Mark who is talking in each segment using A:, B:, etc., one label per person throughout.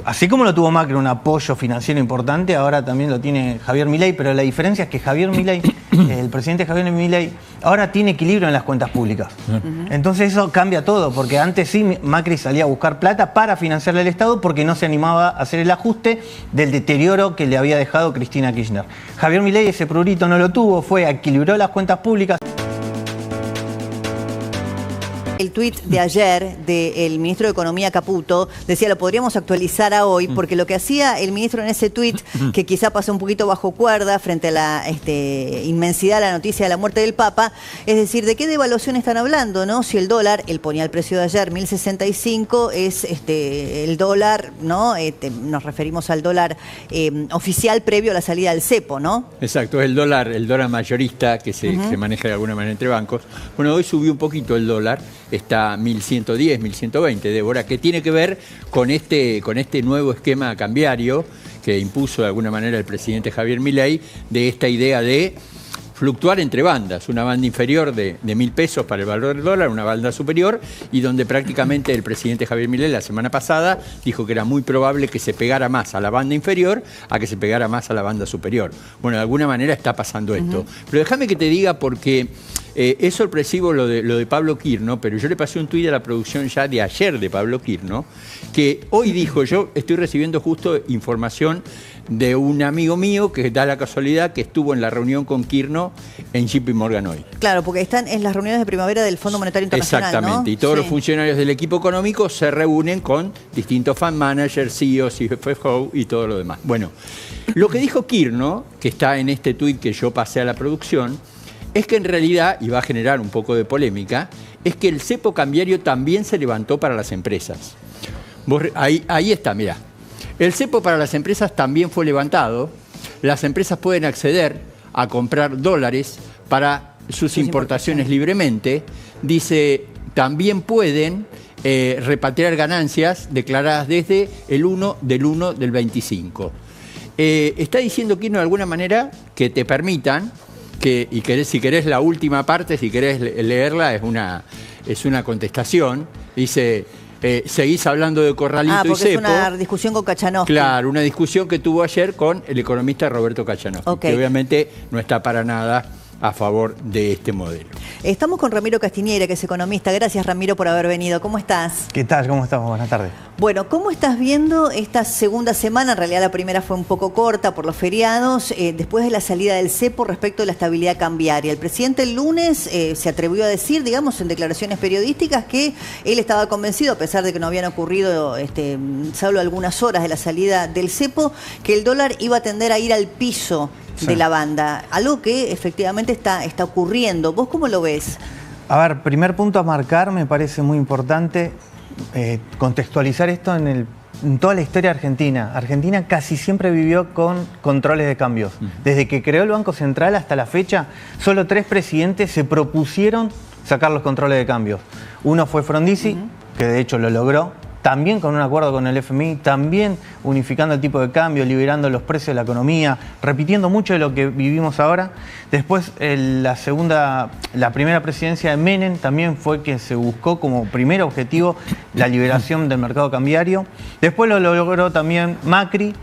A: Así como lo tuvo Macri, un apoyo financiero importante, ahora también lo tiene Javier Milei, pero la diferencia es que Javier Milei, el presidente Javier Milei, ahora tiene equilibrio en las cuentas públicas. Entonces eso cambia todo, porque antes sí Macri salía a buscar plata para financiarle al Estado porque no se animaba a hacer el ajuste del deterioro que le había dejado Cristina Kirchner. Javier Milei ese prurito no lo tuvo, equilibró las cuentas públicas.
B: El tuit de ayer del ministro de Economía Caputo decía, lo podríamos actualizar a hoy, porque lo que hacía el ministro en ese tuit, que quizá pasó un poquito bajo cuerda frente a la inmensidad de la noticia de la muerte del Papa, es decir, ¿de qué devaluación están hablando, no? Si el dólar, él ponía el precio de ayer, 1.065, es el dólar, ¿no? Nos referimos al dólar oficial previo a la salida del cepo, ¿no?
C: Exacto, es el dólar mayorista que se maneja de alguna manera entre bancos. Bueno, hoy subió un poquito el dólar. Está 1.110, 1.120, Débora, que tiene que ver con este nuevo esquema cambiario que impuso de alguna manera el presidente Javier Milei, de esta idea de fluctuar entre bandas, una banda inferior de 1.000 pesos para el valor del dólar, una banda superior, y donde prácticamente el presidente Javier Milei la semana pasada dijo que era muy probable que se pegara más a la banda inferior a que se pegara más a la banda superior. Bueno, de alguna manera está pasando esto. Pero déjame que te diga, porque es sorpresivo lo de Pablo Quirno, pero yo le pasé un tuit a la producción ya de ayer de Pablo Quirno, que hoy dijo, yo estoy recibiendo justo información de un amigo mío que da la casualidad que estuvo en la reunión con Quirno en JP Morgan hoy.
B: Claro, porque están en las reuniones de primavera del Fondo Monetario Internacional,
C: exactamente, ¿no? Y todos los funcionarios del equipo económico se reúnen con distintos fund managers, CEOs, CFO y todo lo demás. Bueno, lo que dijo Quirno, que está en este tuit que yo pasé a la producción, es que en realidad, y va a generar un poco de polémica, es que el cepo cambiario también se levantó para las empresas. Ahí está, mirá. El cepo para las empresas también fue levantado. Las empresas pueden acceder a comprar dólares para sus importaciones libremente. Dice, también pueden repatriar ganancias declaradas desde el 1 del 25. Está diciendo Quirno de alguna manera que te permitan, si querés la última parte, si querés leerla, es una contestación. Dice, seguís hablando de Corralito y cepo.
B: Es una discusión con Kachanowski.
C: Claro, una discusión que tuvo ayer con el economista Roberto Kachanowski, que obviamente no está para nada a favor de este modelo.
B: Estamos con Ramiro Castiniere, que es economista. Gracias, Ramiro, por haber venido. ¿Cómo estás?
A: ¿Qué tal? ¿Cómo estamos? Buenas tardes.
B: Bueno, ¿cómo estás viendo esta segunda semana? En realidad la primera fue un poco corta por los feriados, después de la salida del cepo respecto de la estabilidad cambiaria. El presidente el lunes se atrevió a decir, digamos, en declaraciones periodísticas, que él estaba convencido, a pesar de que no habían ocurrido solo algunas horas de la salida del cepo, que el dólar iba a tender a ir al piso de la banda, algo que efectivamente está ocurriendo. ¿Vos cómo lo ves?
A: A ver, primer punto a marcar, me parece muy importante contextualizar esto en toda la historia argentina. Argentina casi siempre vivió con controles de cambios. Desde que creó el Banco Central hasta la fecha, solo 3 presidentes se propusieron sacar los controles de cambios. Uno fue Frondizi, que de hecho lo logró, también con un acuerdo con el FMI, también unificando el tipo de cambio, liberando los precios de la economía, repitiendo mucho de lo que vivimos ahora. Después, la primera presidencia de Menem también fue que se buscó como primer objetivo la liberación del mercado cambiario. Después lo logró también Macri.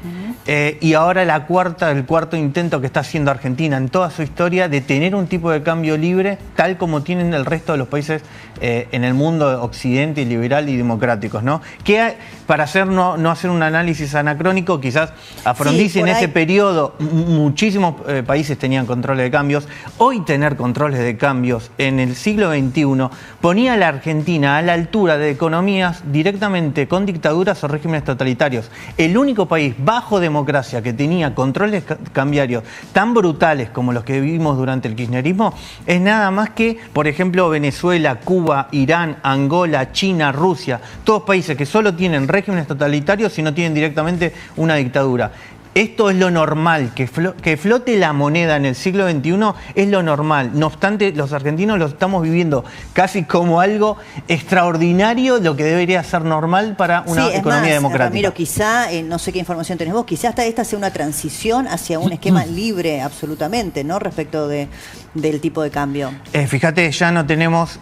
A: Y ahora el cuarto intento que está haciendo Argentina en toda su historia de tener un tipo de cambio libre, tal como tienen el resto de los países en el mundo occidente, liberal y democráticos, ¿no? Que para no hacer un análisis anacrónico, quizás a Frondizi en ese periodo muchísimos países tenían controles de cambios. Hoy tener controles de cambios en el siglo XXI ponía a la Argentina a la altura de economías directamente con dictaduras o regímenes totalitarios. El único país bajo democracia que tenía controles cambiarios tan brutales como los que vivimos durante el kirchnerismo es nada más que, por ejemplo, Venezuela, Cuba, Irán, Angola, China, Rusia, todos países que solo tienen regímenes totalitarios y no tienen directamente una dictadura. Esto es lo normal, que flote la moneda en el siglo XXI es lo normal. No obstante, los argentinos lo estamos viviendo casi como algo extraordinario, lo que debería ser normal para una economía democrática.
B: Ramiro, quizá, no sé qué información tenés vos, quizá hasta esta sea una transición hacia un esquema libre absolutamente, ¿no? Respecto del tipo de cambio.
A: Fíjate, ya no tenemos...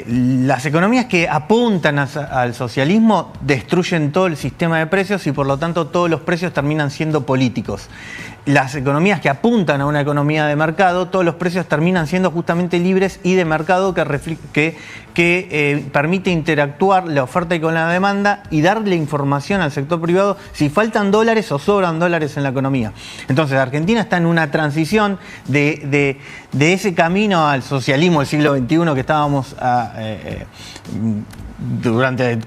A: las economías que apuntan al socialismo destruyen todo el sistema de precios y por lo tanto todos los precios terminan siendo políticos. Las economías que apuntan a una economía de mercado, todos los precios terminan siendo justamente libres y de mercado que permite interactuar la oferta y con la demanda y darle información al sector privado si faltan dólares o sobran dólares en la economía. Entonces Argentina está en una transición de ese camino al socialismo del siglo XXI que estábamos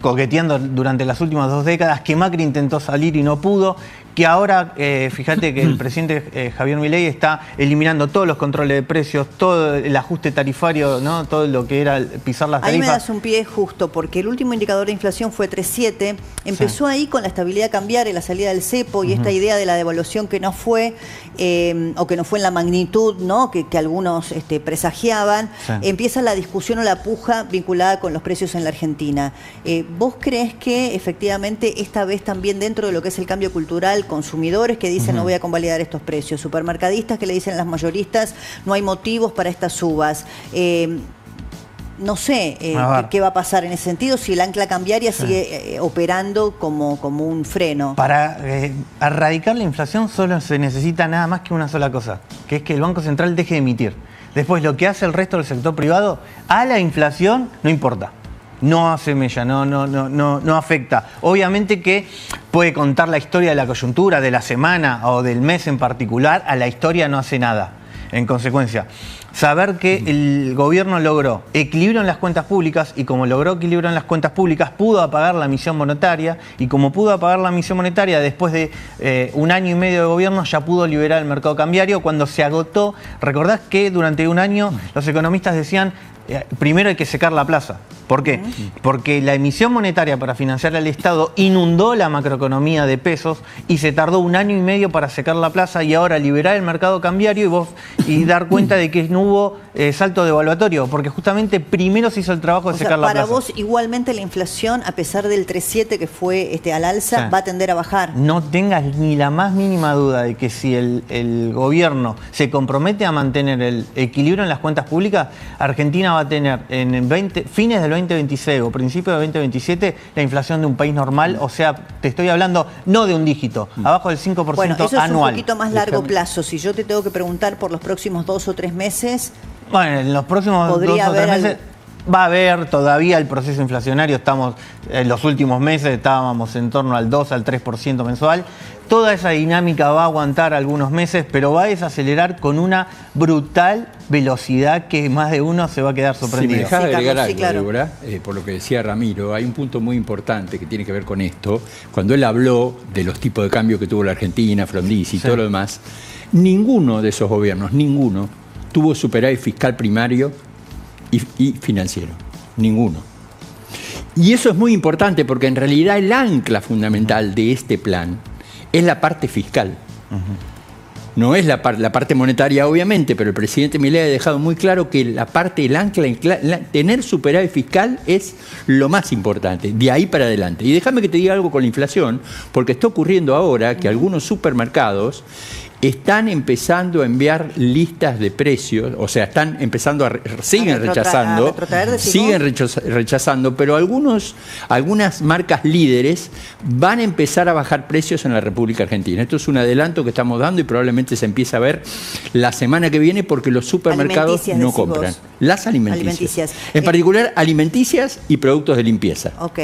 A: coqueteando durante las últimas 2 décadas, que Macri intentó salir y no pudo, que ahora, fíjate que el presidente Javier Milei está eliminando todos los controles de precios, todo el ajuste tarifario, ¿no? Todo lo que era pisar las tarifas.
B: Ahí me das un pie justo, porque el último indicador de inflación fue 3,7, empezó ahí con la estabilidad cambiaria, la salida del cepo y esta idea de la devaluación que no fue, o que no fue en la magnitud, ¿no? que algunos presagiaban. Empieza la discusión o la puja vinculada con los precios en la Argentina. ¿Vos crees que efectivamente esta vez también dentro de lo que es el cambio cultural, consumidores que dicen no voy a convalidar estos precios, supermercadistas que le dicen a las mayoristas no hay motivos para estas subas? No sé qué va a pasar en ese sentido si el ancla cambiaria sigue operando como un freno.
A: Para erradicar la inflación solo se necesita nada más que una sola cosa, que es que el Banco Central deje de emitir. Después lo que hace el resto del sector privado a la inflación no importa. No hace mella, no afecta. Obviamente que puede contar la historia de la coyuntura, de la semana o del mes en particular, a la historia no hace nada. En consecuencia, saber que el gobierno logró equilibrio en las cuentas públicas y como logró equilibrio en las cuentas públicas pudo apagar la emisión monetaria y como pudo apagar la emisión monetaria después de 1 año y medio de gobierno ya pudo liberar el mercado cambiario cuando se agotó. Recordás que durante 1 año los economistas decían primero hay que secar la plaza. ¿Por qué? Porque la emisión monetaria para financiar al Estado inundó la macroeconomía de pesos y se tardó 1 año y medio para secar la plaza y ahora liberar el mercado cambiario y dar cuenta de que no hubo salto devaluatorio, porque justamente primero se hizo el trabajo de secar la plaza.
B: Para vos igualmente la inflación, a pesar del 3,7 que fue al alza, va a tender a bajar.
A: No tengas ni la más mínima duda de que si el gobierno se compromete a mantener el equilibrio en las cuentas públicas, Argentina va a tener en fines del 2026 o principios del 2027 la inflación de un país normal, o sea, te estoy hablando no de un dígito, abajo del 5%
B: bueno, eso
A: anual.
B: Es un poquito más largo plazo. Si yo te tengo que preguntar por los próximos 2 o 3 meses...
A: Bueno, en los próximos 2 o 3 meses va a haber todavía el proceso inflacionario. Estamos, en los últimos meses estábamos en torno al 2 al 3% mensual. Toda esa dinámica va a aguantar algunos meses, pero va a desacelerar con una brutal velocidad que más de uno se va a quedar sorprendido.
C: Si me dejas agregar algo,
B: claro.
C: Débora, por lo que decía Ramiro, hay un punto muy importante que tiene que ver con esto. Cuando él habló de los tipos de cambio que tuvo la Argentina, Frondizi y todo lo demás, ninguno de esos gobiernos, ninguno, tuvo superávit fiscal primario y financiero. Ninguno. Y eso es muy importante porque en realidad el ancla fundamental de este plan es la parte fiscal. No es la parte monetaria, obviamente, pero el presidente Milei ha dejado muy claro que la parte del ancla, tener superávit fiscal es lo más importante, de ahí para adelante. Y déjame que te diga algo con la inflación, porque está ocurriendo ahora que algunos supermercados están empezando a enviar listas de precios, o sea, están empezando siguen rechazando, pero algunas marcas líderes van a empezar a bajar precios en la República Argentina. Esto es un adelanto que estamos dando y probablemente se empiece a ver la semana que viene porque los supermercados no compran. Las alimenticias. En particular, alimenticias y productos de limpieza.
B: Ok.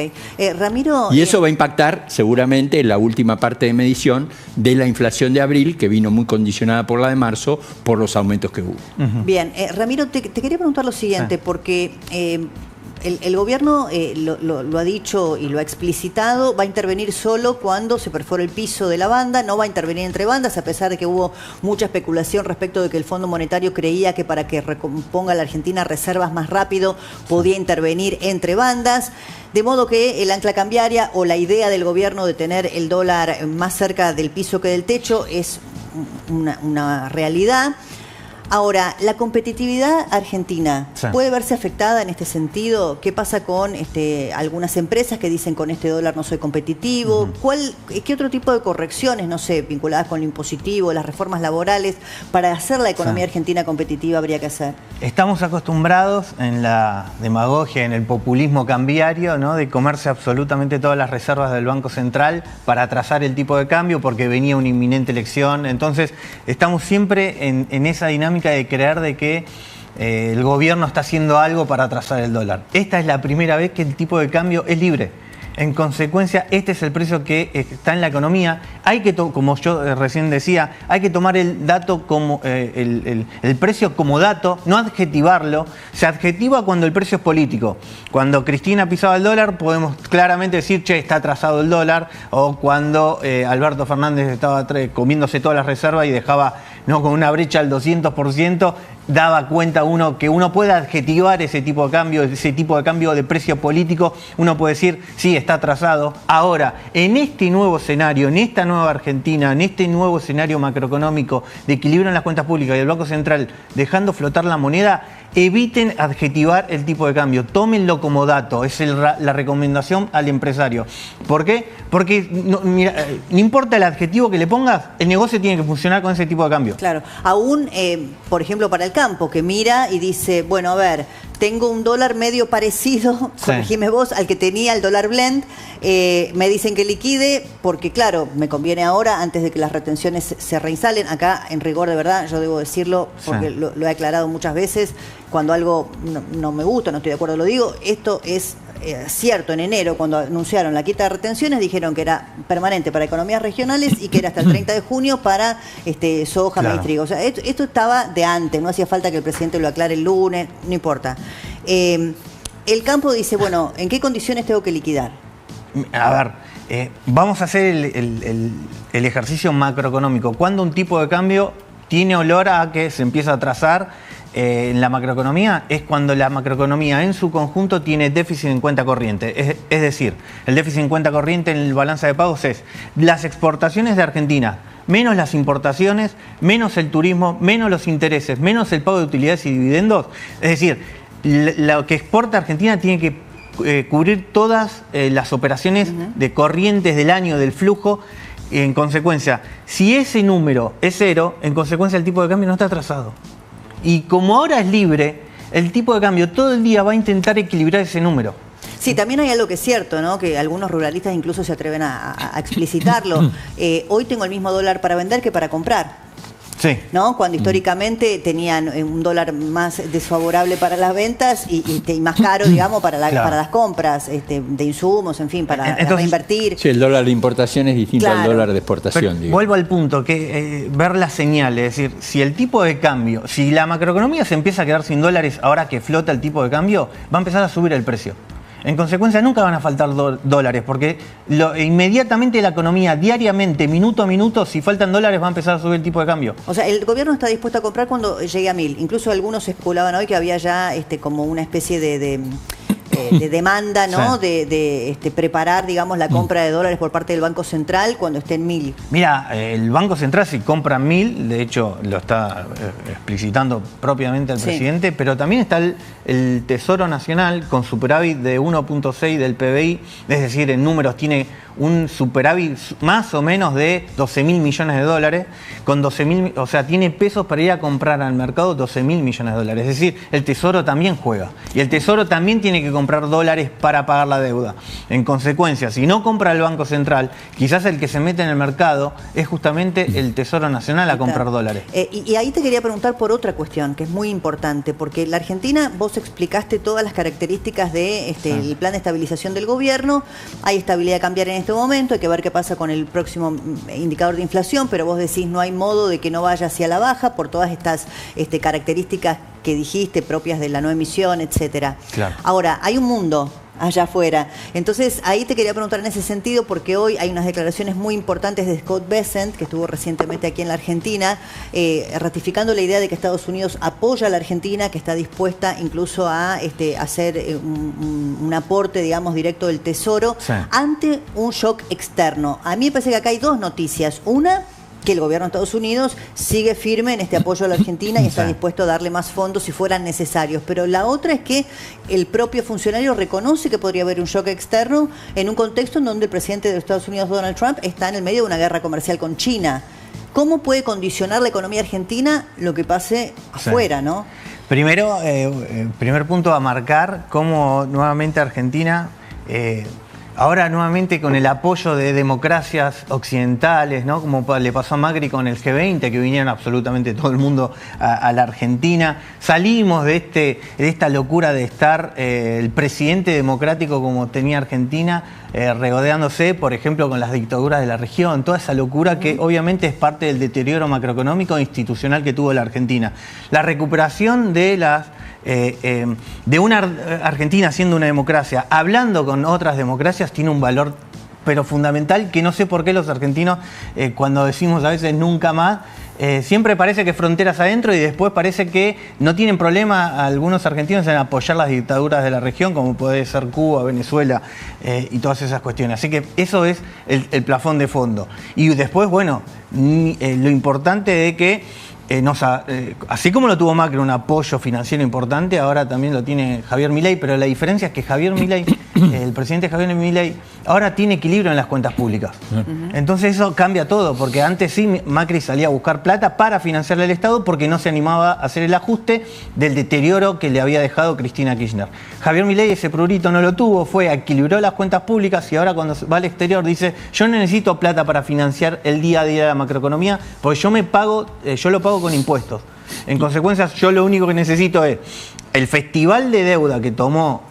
B: Ramiro...
C: Y eso va a impactar seguramente en la última parte de medición de la inflación de abril, que vino muy condicionada por la de marzo, por los aumentos que hubo.
B: Bien, Ramiro, te quería preguntar lo siguiente, porque el gobierno lo ha dicho y lo ha explicitado, va a intervenir solo cuando se perfora el piso de la banda, no va a intervenir entre bandas, a pesar de que hubo mucha especulación respecto de que el Fondo Monetario creía que para que recomponga la Argentina reservas más rápido podía intervenir entre bandas. De modo que el ancla cambiaria o la idea del gobierno de tener el dólar más cerca del piso que del techo es una realidad. Ahora, la competitividad argentina,
A: Sí.
B: ¿puede verse afectada en este sentido? ¿Qué pasa con algunas empresas que dicen con este dólar no soy competitivo? ¿Qué otro tipo de correcciones, no sé, vinculadas con lo impositivo, las reformas laborales, para hacer la economía argentina competitiva habría que hacer?
A: Estamos acostumbrados en la demagogia, en el populismo cambiario, ¿no?, de comerse absolutamente todas las reservas del Banco Central para atrasar el tipo de cambio porque venía una inminente elección. Entonces, estamos siempre en esa dinámica de creer de que el gobierno está haciendo algo para atrasar el dólar. Esta es la primera vez que el tipo de cambio es libre. En consecuencia, este es el precio que está en la economía. Hay que, como yo recién decía, hay que tomar el dato como el precio como dato, no adjetivarlo. Se adjetiva cuando el precio es político. Cuando Cristina pisaba el dólar, podemos claramente decir, che, está atrasado el dólar. O cuando Alberto Fernández estaba comiéndose todas las reservas y dejaba, ¿no?, con una brecha al 200%, daba cuenta uno que uno puede adjetivar ese tipo de cambio de precio político. Uno puede decir, sí, está atrasado. Ahora, en este nuevo escenario, en esta nueva Argentina, en este nuevo escenario macroeconómico de equilibrio en las cuentas públicas y el Banco Central dejando flotar la moneda, eviten adjetivar el tipo de cambio, tómenlo como dato, es la recomendación al empresario. ¿Por qué? Porque no importa el adjetivo que le pongas, el negocio tiene que funcionar con ese tipo de cambio.
B: Claro, aún, por ejemplo, para el campo, que mira y dice, bueno, a ver, tengo un dólar medio parecido, corregime vos, al que tenía el dólar blend, me dicen que liquide, porque claro, me conviene ahora, antes de que las retenciones se reinstalen. Acá, en rigor, de verdad, yo debo decirlo, porque lo he aclarado muchas veces, cuando algo no me gusta, no estoy de acuerdo, lo digo. Esto es cierto. En enero, cuando anunciaron la quita de retenciones, dijeron que era permanente para economías regionales y que era hasta el 30 de junio para soja, maíz, trigo. O sea, esto estaba de antes, no hacía falta que el presidente lo aclare el lunes, no importa. El campo dice, bueno, ¿en qué condiciones tengo que liquidar?
A: A ver, vamos a hacer el ejercicio macroeconómico. ¿Cuándo un tipo de cambio tiene olor a que se empieza a trazar en la macroeconomía? Es cuando la macroeconomía en su conjunto tiene déficit en cuenta corriente. Es decir, el déficit en cuenta corriente en el balance de pagos es las exportaciones de Argentina, menos las importaciones, menos el turismo, menos los intereses, menos el pago de utilidades y dividendos. Es decir, lo que exporta Argentina tiene que cubrir todas las operaciones de corrientes del año, del flujo. En consecuencia, si ese número es cero, en consecuencia el tipo de cambio no está atrasado. Y como ahora es libre, el tipo de cambio todo el día va a intentar equilibrar ese número.
B: Sí, también hay algo que es cierto, ¿no?, que algunos ruralistas incluso se atreven a explicitarlo. Hoy tengo el mismo dólar para vender que para comprar.
A: Sí.
B: ¿No? Cuando históricamente tenían un dólar más desfavorable para las ventas y más caro, digamos, para las compras de insumos, en fin, para invertir.
C: Sí, el dólar de importación es distinto al dólar de exportación.
A: Pero vuelvo al punto, que ver las señales, es decir, si el tipo de cambio, si la macroeconomía se empieza a quedar sin dólares ahora que flota el tipo de cambio, va a empezar a subir el precio. En consecuencia, nunca van a faltar dólares, porque inmediatamente la economía, diariamente, minuto a minuto, si faltan dólares, va a empezar a subir el tipo de cambio.
B: O sea, el gobierno está dispuesto a comprar cuando llegue a 1000. Incluso algunos especulaban hoy que había ya como una especie de demanda, ¿no?
A: Sí.
B: de preparar, digamos, la compra de dólares por parte del Banco Central cuando esté en 1000.
A: Mira, el Banco Central si compra 1000, de hecho lo está explicitando propiamente el presidente, pero también está el Tesoro Nacional con superávit de 1.6 del PBI, es decir, en números tiene un superávit más o menos de 12.000 millones de dólares, con 12.000, o sea, tiene pesos para ir a comprar al mercado 12.000 millones de dólares. Es decir, el Tesoro también juega. Y el Tesoro también tiene que comprar dólares para pagar la deuda. En consecuencia, si no compra el Banco Central, quizás el que se mete en el mercado es justamente el Tesoro Nacional a comprar dólares.
B: Y ahí te quería preguntar por otra cuestión, que es muy importante, porque la Argentina, vos explicaste todas las características de el plan de estabilización del gobierno. Hay estabilidad cambiaria en este momento, hay que ver qué pasa con el próximo indicador de inflación, pero vos decís no hay modo de que no vaya hacia la baja por todas estas características que dijiste, propias de la no emisión, etcétera.
A: Claro.
B: Ahora, hay un mundo allá afuera. Entonces, ahí te quería preguntar en ese sentido, porque hoy hay unas declaraciones muy importantes de Scott Bessent, que estuvo recientemente aquí en la Argentina, ratificando la idea de que Estados Unidos apoya a la Argentina, que está dispuesta incluso a hacer un aporte, digamos, directo del Tesoro, ante un shock externo. A mí me parece que acá hay dos noticias. Una, que el gobierno de Estados Unidos sigue firme en este apoyo a la Argentina y está dispuesto a darle más fondos si fueran necesarios. Pero la otra es que el propio funcionario reconoce que podría haber un shock externo en un contexto en donde el presidente de Estados Unidos, Donald Trump, está en el medio de una guerra comercial con China. ¿Cómo puede condicionar la economía argentina lo que pase afuera, no?
A: Primero, primer punto a marcar cómo nuevamente Argentina... ahora nuevamente con el apoyo de democracias occidentales, ¿no? Como le pasó a Macri con el G20, que vinieron absolutamente todo el mundo a la Argentina. Salimos de esta locura de estar el presidente democrático como tenía Argentina, regodeándose, por ejemplo, con las dictaduras de la región. Toda esa locura que obviamente es parte del deterioro macroeconómico e institucional que tuvo la Argentina. La recuperación de una Argentina siendo una democracia, hablando con otras democracias, tiene un valor pero fundamental que no sé por qué los argentinos, cuando decimos a veces nunca más, siempre parece que fronteras adentro y después parece que no tienen problema algunos argentinos en apoyar las dictaduras de la región, como puede ser Cuba, Venezuela y todas esas cuestiones. Así que eso es el plafón de fondo. Y después, bueno, lo importante de que así como lo tuvo Macri, un apoyo financiero importante, ahora también lo tiene Javier Milei, pero la diferencia es que Javier Milei, el presidente Javier Milei, ahora tiene equilibrio en las cuentas públicas. Entonces eso cambia todo, porque antes sí Macri salía a buscar plata para financiarle al Estado porque no se animaba a hacer el ajuste del deterioro que le había dejado Cristina Kirchner. Javier Milei ese prurito no lo tuvo, equilibró las cuentas públicas y ahora cuando va al exterior dice: yo no necesito plata para financiar el día a día de la macroeconomía, porque yo lo pago con impuestos. En consecuencia, yo lo único que necesito es el festival de deuda que tomó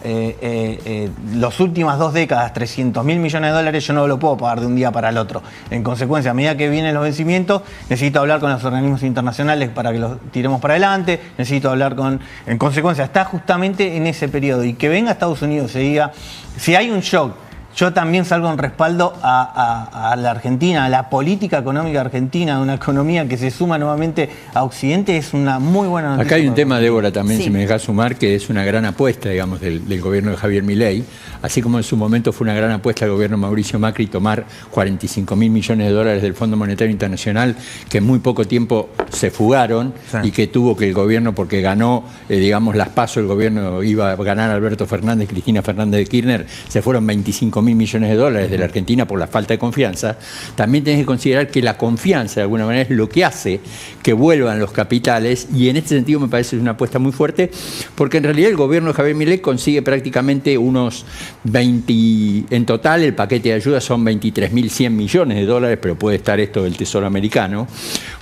A: las últimas 2 décadas, 300.000 millones de dólares, yo no lo puedo pagar de un día para el otro. En consecuencia, a medida que vienen los vencimientos, necesito hablar con los organismos internacionales para que los tiremos para adelante, necesito hablar con... En consecuencia, está justamente en ese periodo. Y que venga Estados Unidos y diga, si hay un shock, yo también salgo en respaldo a la Argentina, a la política económica argentina, una economía que se suma nuevamente a Occidente, es una muy buena noticia.
C: Acá hay un tema, Débora, también, si me dejas sumar, que es una gran apuesta, digamos, del gobierno de Javier Milei, así como en su momento fue una gran apuesta del gobierno de Mauricio Macri tomar 45.000 millones de dólares del Fondo Monetario Internacional, que en muy poco tiempo se fugaron y que tuvo que el gobierno, porque ganó, digamos, las PASO, el gobierno iba a ganar Alberto Fernández, Cristina Fernández de Kirchner, se fueron 25.000 millones de dólares de la Argentina por la falta de confianza. También tenés que considerar que la confianza de alguna manera es lo que hace que vuelvan los capitales, y en este sentido me parece una apuesta muy fuerte, porque en realidad el gobierno de Javier Milei consigue prácticamente unos 20, en total el paquete de ayuda son 23.100 millones de dólares, pero puede estar esto del Tesoro americano.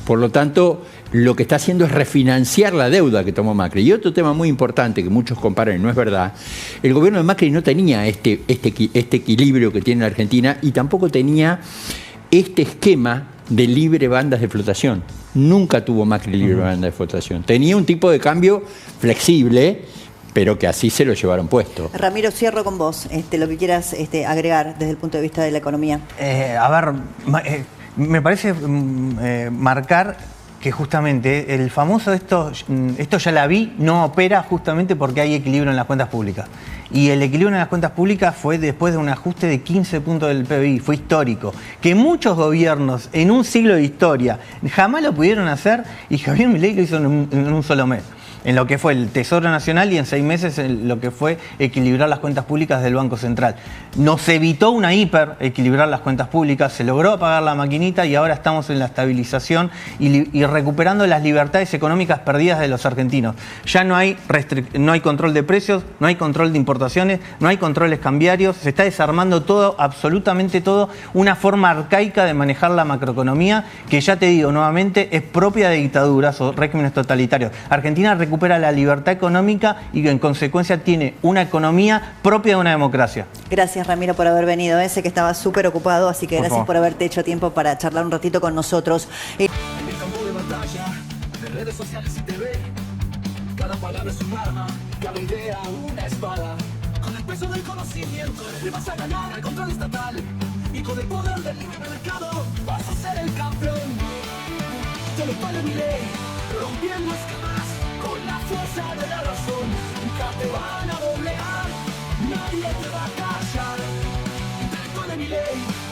C: Por lo tanto, lo que está haciendo es refinanciar la deuda que tomó Macri. Y otro tema muy importante que muchos comparan, y no es verdad, el gobierno de Macri no tenía este equilibrio que tiene la Argentina, y tampoco tenía este esquema de libre bandas de flotación. Nunca tuvo Macri libre banda de flotación. Tenía un tipo de cambio flexible, pero que así se lo llevaron puesto.
B: Ramiro, cierro con vos, lo que quieras agregar desde el punto de vista de la economía.
A: Me parece marcar que justamente el famoso esto ya la vi, no opera justamente porque hay equilibrio en las cuentas públicas. Y el equilibrio en las cuentas públicas fue después de un ajuste de 15 puntos del PBI, fue histórico. Que muchos gobiernos en un siglo de historia jamás lo pudieron hacer, y Javier Milei lo hizo en un solo mes. En lo que fue el Tesoro Nacional, y en 6 meses en lo que fue equilibrar las cuentas públicas del Banco Central. Nos evitó una equilibrar las cuentas públicas, se logró apagar la maquinita y ahora estamos en la estabilización y recuperando las libertades económicas perdidas de los argentinos. Ya no hay control de precios, no hay control de importaciones, no hay controles cambiarios, se está desarmando todo, absolutamente todo, una forma arcaica de manejar la macroeconomía que, ya te digo nuevamente, es propia de dictaduras o regímenes totalitarios. Argentina recupera la libertad económica y en consecuencia tiene una economía propia de una democracia.
B: Gracias, Ramiro, por haber venido. Sé que estaba súper ocupado, así que gracias por haberte hecho tiempo para charlar un ratito con nosotros.
D: En el campo de batalla, de redes sociales y TV, cada palabra es un arma, cada idea una espada. Con el peso del conocimiento le vas a ganar al control estatal, y con el poder del libre mercado vas a ser el campeón. Te lo vale mi ley, rompiendo escamas con la fuerza de la razón. Nunca te van a doblegar, nadie te va a callar. Intelectual de mi ley.